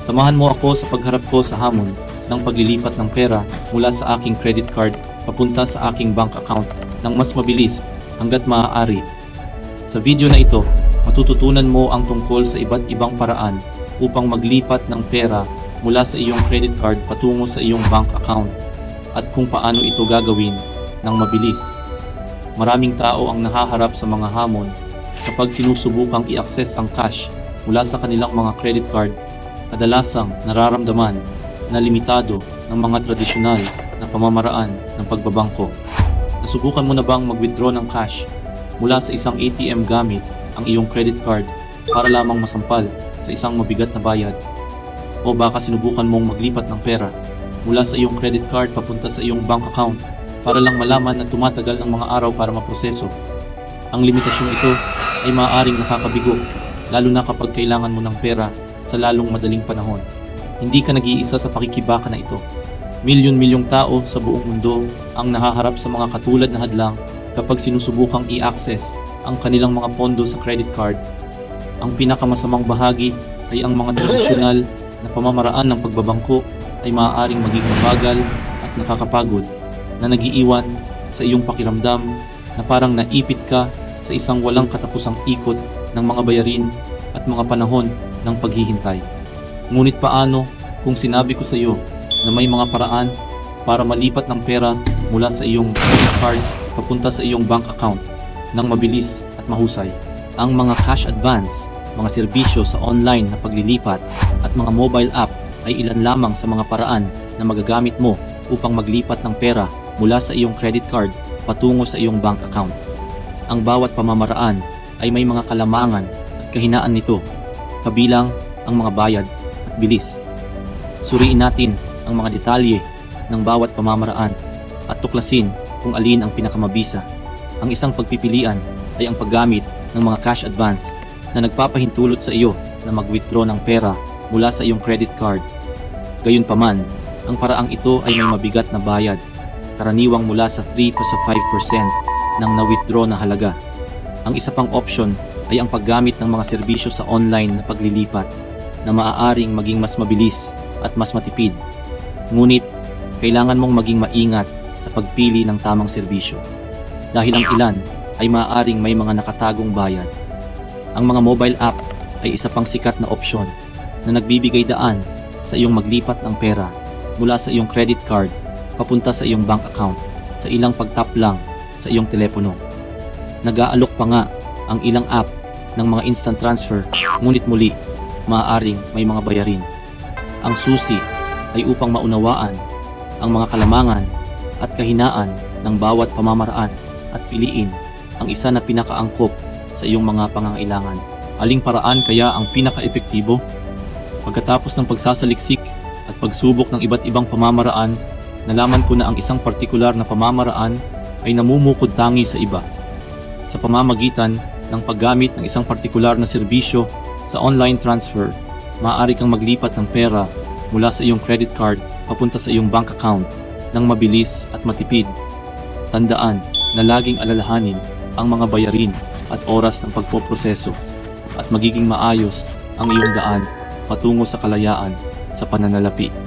Samahan mo ako sa pagharap ko sa hamon ng paglilipat ng pera mula sa aking credit card papunta sa aking bank account ng mas mabilis hanggat maaari. Sa video na ito, matututunan mo ang tungkol sa iba't ibang paraan upang maglipat ng pera mula sa iyong credit card patungo sa iyong bank account at kung paano ito gagawin ng mabilis. Maraming tao ang nahaharap sa mga hamon kapag sinusubukang i-access ang cash mula sa kanilang mga credit card. Kadalasang nararamdaman na limitado ng mga tradisyonal na pamamaraan ng pagbabangko. Nasubukan mo na bang mag-withdraw ng cash mula sa isang ATM gamit ang iyong credit card para lamang masampal sa isang mabigat na bayad? O baka sinubukan mong maglipat ng pera mula sa iyong credit card papunta sa iyong bank account para lang malaman na tumatagal ng mga araw para maproseso? Ang limitasyong ito ay maaaring nakakabigo, lalo na kapag kailangan mo ng pera sa lalong madaling panahon. Hindi ka nag-iisa sa pakikibaka na ito. Milyon-milyong tao sa buong mundo ang nahaharap sa mga katulad na hadlang kapag sinusubukang i-access ang kanilang mga pondo sa credit card. Ang pinakamasamang bahagi ay ang mga tradisyonal na pamamaraan ng pagbabangko ay maaaring maging mabagal at nakakapagod na nag-iiwan sa iyong pakiramdam na parang naipit ka sa isang walang katapusang ikot ng mga bayarin at mga panahon ng paghihintay. Ngunit paano kung sinabi ko sa iyo na may mga paraan para malipat ng pera mula sa iyong credit card papunta sa iyong bank account ng mabilis at mahusay? Ang mga cash advance, mga serbisyo sa online na paglilipat at mga mobile app ay ilan lamang sa mga paraan na magagamit mo upang maglipat ng pera mula sa iyong credit card patungo sa iyong bank account. Ang bawat pamamaraan ay may mga kalamangan at kahinaan nito, kabilang ang mga bayad at bilis. Suriin natin ang mga detalye ng bawat pamamaraan at tuklasin kung alin ang pinakamabisa. Ang isang pagpipilian ay ang paggamit ng mga cash advance na nagpapahintulot sa iyo na mag-withdraw ng pera mula sa iyong credit card. Gayunpaman, ang paraang ito ay may mabigat na bayad, karaniwang mula sa 3 sa 5% ng na-withdraw na halaga. Ang isa pang option ay ang paggamit ng mga serbisyo sa online na paglilipat na maaaring maging mas mabilis at mas matipid. Ngunit, kailangan mong maging maingat sa pagpili ng tamang serbisyo dahil ang ilan ay maaaring may mga nakatagong bayad. Ang mga mobile app ay isa pang sikat na opsyon na nagbibigay daan sa iyong maglipat ng pera mula sa iyong credit card papunta sa iyong bank account sa ilang pagtap lang sa iyong telepono. Nag-aalok pa nga ang ilang app ng mga instant transfer, ngunit muli, maaaring may mga bayarin. Ang susi ay upang maunawaan ang mga kalamangan at kahinaan ng bawat pamamaraan at piliin ang isa na pinakaangkop sa iyong mga pangangailangan. Aling paraan kaya ang pinaka-epektibo? Pagkatapos ng pagsasaliksik at pagsubok ng iba't ibang pamamaraan, nalaman ko na ang isang partikular na pamamaraan ay namumukod tangi sa iba. Sa pamamagitan ng paggamit ng isang partikular na serbisyo sa online transfer, maaari kang maglipat ng pera mula sa iyong credit card papunta sa iyong bank account ng mabilis at matipid. Tandaan na laging alalahanin ang mga bayarin at oras ng pagpoproseso at magiging maayos ang iyong daan patungo sa kalayaan sa pananalapi.